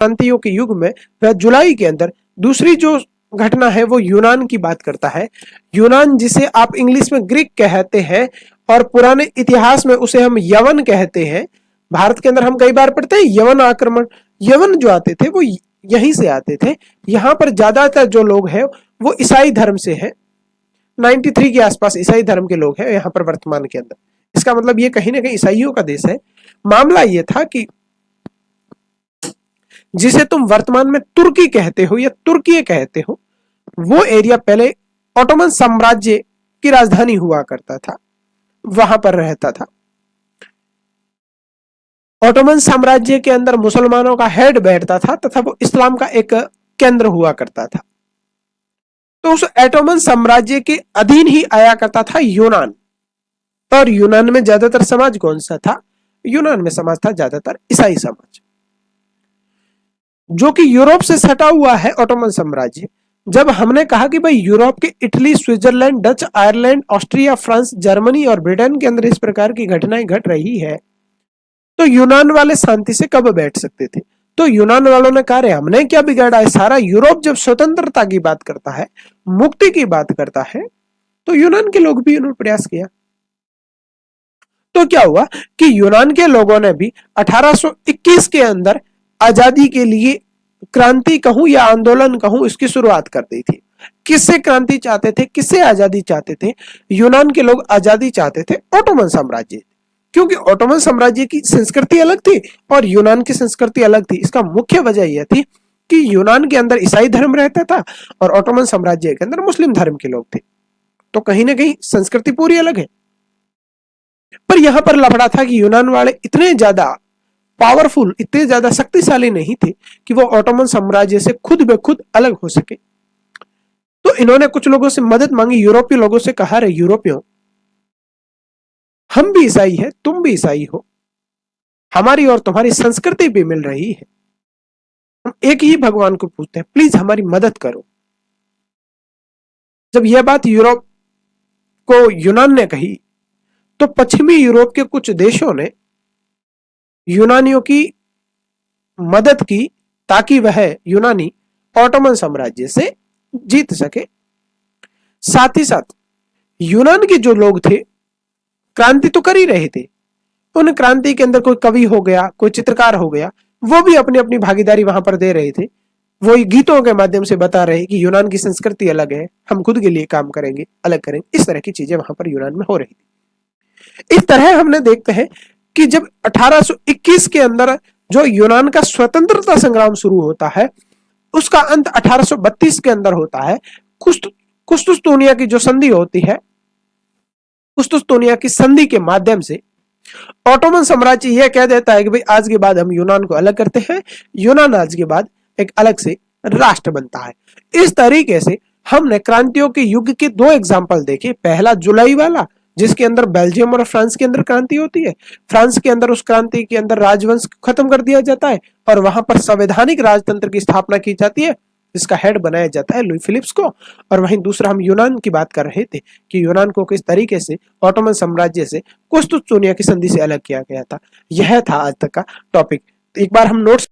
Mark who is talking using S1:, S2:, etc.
S1: क्रांतियों के युग में वह जुलाई के अंदर दूसरी जो घटना है वो यूनान की बात करता है। यूनान जिसे आप इंग्लिश में ग्रीक कहते हैं और पुराने इतिहास में उसे हम यवन कहते हैं। भारत के अंदर हम कई बार पढ़ते हैं यवन आक्रमण। यवन जो आते थे वो यहीं से आते थे। यहाँ पर ज्यादातर जो लोग हैं वो ईसाई धर्म से हैं। 93 के आसपास ईसाई धर्म के लोग हैं यहाँ पर वर्तमान के अंदर। इसका मतलब ये कहीं ना कहीं ईसाइयों का देश है। मामला ये था कि जिसे तुम वर्तमान में तुर्की कहते हो या तुर्की कहते हो, वो एरिया पहले ऑटोमन साम्राज्य की राजधानी हुआ करता था, वहां पर रहता था। ऑटोमन साम्राज्य के अंदर मुसलमानों का हेड बैठता था तथा वो इस्लाम का एक केंद्र हुआ करता था। तो उस ऑटोमन साम्राज्य के अधीन ही आया करता था यूनान। और यूनान में ज्यादातर समाज कौन सा था? यूनान में समाज था ज्यादातर ईसाई समाज, जो कि यूरोप से सटा हुआ है ऑटोमन साम्राज्य। जब हमने कहा कि भाई यूरोप के Italy, Switzerland, Dutch, Ireland, Austria, France, Germany और ब्रिटेन के अंदर इस प्रकार की घटनाएं घट रही है, तो यूनान वाले शांति से कब बैठ सकते थे? तो यूनान वालों ने कहा हमने क्या बिगाड़ा है? सारा यूरोप जब स्वतंत्रता की बात करता है, मुक्ति की बात करता है, तो यूनान के लोग भी उन्होंने प्रयास किया। तो क्या हुआ कि यूनान के लोगों ने भी 1821 के अंदर आजादी के लिए क्रांति कहूं या आंदोलन कहूं, इसकी शुरुआत कर दी थी। किससे क्रांति चाहते थे, किससे आजादी चाहते थे? यूनान के लोग आजादी चाहते थे ऑटोमन साम्राज्य, क्योंकि ऑटोमन साम्राज्य की संस्कृति अलग थी और यूनान की संस्कृति अलग थी। इसका मुख्य वजह यह थी कि यूनान के अंदर ईसाई धर्म रहता था और ऑटोमन साम्राज्य के अंदर मुस्लिम धर्म के लोग थे। तो कहीं ना कहीं संस्कृति पूरी अलग है। पर यहां पर लफड़ा था कि यूनान वाले इतने ज्यादा पावरफुल, इतने ज्यादा शक्तिशाली नहीं थे कि वो ऑटोमन साम्राज्य से खुद ब खुद अलग हो सके। तो इन्होंने कुछ लोगों से मदद मांगी, यूरोपीय लोगों से कहा, रे यूरोपियों, हम भी ईसाई है, तुम भी ईसाई हो, हमारी और तुम्हारी संस्कृति भी मिल रही है, हम एक ही भगवान को पूजते हैं, प्लीज हमारी मदद करो। जब यह बात यूरोप को यूनान ने कही तो पश्चिमी यूरोप के कुछ देशों ने यूनानियों की मदद की ताकि वह यूनानी ऑटोमन साम्राज्य से जीत सके। साथ ही साथ यूनान के जो लोग थे क्रांति तो कर ही रहे थे, उन क्रांति के अंदर कोई कवि हो गया, कोई चित्रकार हो गया, वो भी अपनी अपनी भागीदारी वहां पर दे रहे थे। वो गीतों के माध्यम से बता रहे कि यूनान की संस्कृति अलग है, हम खुद के लिए काम करेंगे, अलग करेंगे। इस तरह की चीजें वहां पर यूनान में हो रही थी। इस तरह हमने देखते हैं कि जब 1821 के अंदर जो यूनान का स्वतंत्रता संग्राम शुरू होता है, उसका अंत 1832 के अंदर होता है। कुस्तुस्तुनिया की जो संधि होती है, कुस्तुस्तुनिया की संधि के माध्यम से ऑटोमन साम्राज्य यह कह देता है कि भाई आज के बाद हम यूनान को अलग करते हैं, यूनान आज के बाद एक अलग से राष्ट्र बनता है। इस तरीके से हमने क्रांतियों के युग के दो एग्जाम्पल देखे। पहला जुलाई वाला, जिसके अंदर बेल्जियम और फ्रांस के अंदर क्रांति होती है। फ्रांस के अंदर उस क्रांति के अंदर राजवंश खत्म कर दिया जाता है और वहां पर संवैधानिक राजतंत्र की स्थापना की जाती है, जिसका हेड बनाया जाता है लुई फिलिप्स को। और वहीं दूसरा हम यूनान की बात कर रहे थे कि यूनान को किस तरीके से ऑटोमन साम्राज्य से कुस्तुस्तुनिया की संधि से अलग किया गया था। यह था आज तक का टॉपिक। एक बार हम नोट्स